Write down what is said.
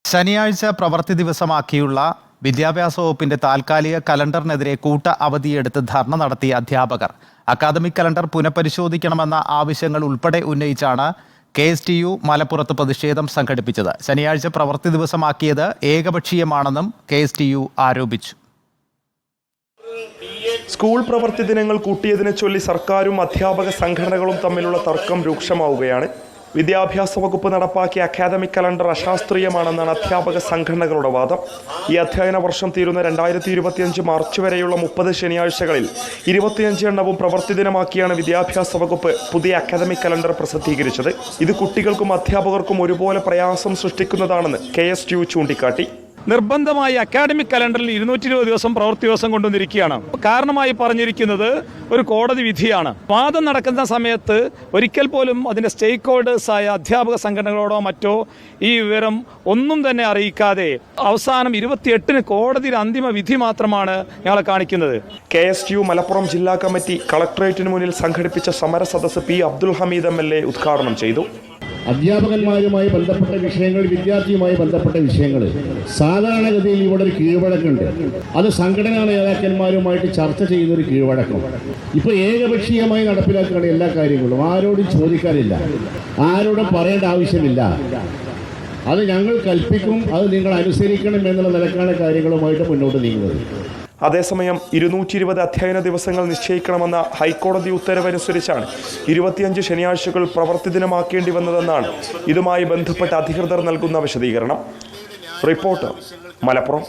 ശനിയാഴ്ച പ്രവൃത്തി ദിവസമാക്കിയുള്ള വിദ്യാഭ്യാസ വകുപ്പിന്റെ താൽക്കാലിക കലണ്ടറിനെതിരെ കൂട്ട അവധിയെടുത്ത് ധർണ നടത്തിയ അധ്യാപകർ അക്കാദമിക് കലണ്ടർ പുനഃപരിശോധിക്കണമെന്ന ആവശ്യങ്ങൾ ഉൾപ്പെടെ ഉന്നയിച്ചാണ് KSTU മലപ്പുറത്ത് പ്രതിഷേധം സംഘടിപ്പിച്ചത്. ശനിയാഴ്ച പ്രവൃത്തി ദിവസമാക്കിയത് ഏകപക്ഷീയമാണെന്നും KSTU ആരോപിച്ചു. സ്കൂൾ പ്രവൃത്തി ദിനങ്ങൾ കൂട്ടിയതിനെ ചൊല്ലി സർക്കാരും അധ്യാപക സംഘടനകളും തമ്മിലുള്ള തർക്കം രൂക്ഷമാവുകയാണ്. വിദ്യാഭ്യാസ വകുപ്പ് നടപ്പാക്കിയ അക്കാദമിക് കലണ്ടർ അശാസ്ത്രീയമാണെന്നാണ് അധ്യാപക സംഘടനകളുടെ വാദം. ഈ അധ്യയന വർഷം തീരുന്ന 2025 മാർച്ച് വരെയുള്ള 30 ശനിയാഴ്ചകളിൽ 25 എണ്ണവും പ്രവൃത്തി ദിനമാക്കിയാണ് വിദ്യാഭ്യാസ വകുപ്പ് പുതിയ അക്കാദമിക് കലണ്ടർ പ്രസിദ്ധീകരിച്ചത്. ഇത് കുട്ടികൾക്കും അധ്യാപകർക്കും ഒരുപോലെ പ്രയാസം സൃഷ്ടിക്കുന്നതാണെന്ന് KSTU ചൂണ്ടിക്കാട്ടി. നിർബന്ധമായി അക്കാഡമിക് കലണ്ടറിൽ 220 ദിവസം പ്രവൃത്തി ദിവസം കൊണ്ടുവന്നിരിക്കുകയാണ്. കാരണമായി പറഞ്ഞിരിക്കുന്നത് ഒരു കോടതി വിധിയാണ്. വാദം നടക്കുന്ന സമയത്ത് ഒരിക്കൽ പോലും അതിൻ്റെ സ്റ്റേക്ക് ഹോൾഡേഴ്സായ അധ്യാപക സംഘടനകളോടോ മറ്റോ ഈ വിവരം ഒന്നും തന്നെ അറിയിക്കാതെ അവസാനം 28-ന് കോടതിയുടെ അന്തിമ വിധി മാത്രമാണ് ഞങ്ങളെ കാണിക്കുന്നത്. KSTU മലപ്പുറം ജില്ലാ കമ്മിറ്റി കളക്ടറേറ്റിന് മുന്നിൽ സംഘടിപ്പിച്ച സമര സദസ്സ് P. അബ്ദുൽ ഹമീദ് MLA ഉദ്ഘാടനം ചെയ്തു. അധ്യാപകന്മാരുമായി ബന്ധപ്പെട്ട വിഷയങ്ങൾ, വിദ്യാർത്ഥിയുമായി ബന്ധപ്പെട്ട വിഷയങ്ങൾ സാധാരണഗതിയിൽ ഇവിടെ ഒരു കീഴ്വഴക്കമുണ്ട്. അത് സംഘടനാ നേതാക്കന്മാരുമായിട്ട് ചർച്ച ചെയ്യുന്നൊരു കീഴ്വഴക്കം ഇപ്പോൾ ഏകപക്ഷീയമായി നടപ്പിലാക്കുകയാണ്. എല്ലാ കാര്യങ്ങളും ആരോടും ചോദിക്കാനില്ല, ആരോടും പറയേണ്ട ആവശ്യമില്ല. അത് ഞങ്ങൾ കൽപ്പിക്കും, അത് നിങ്ങൾ അനുസരിക്കണം എന്നുള്ള നിലക്കാണ് കാര്യങ്ങളുമായിട്ട് മുന്നോട്ട് നീങ്ങുന്നത്. അതേസമയം 220 അധ്യയന ദിവസങ്ങൾ നിശ്ചയിക്കണമെന്ന ഹൈക്കോടതി ഉത്തരവനുസരിച്ചാണ് 25 ശനിയാഴ്ചകൾ പ്രവൃത്തി ദിനമാക്കേണ്ടി വന്നതെന്നാണ് ഇതുമായി ബന്ധപ്പെട്ട അധികൃതർ നൽകുന്ന വിശദീകരണം. റിപ്പോർട്ടർ, മലപ്പുറം.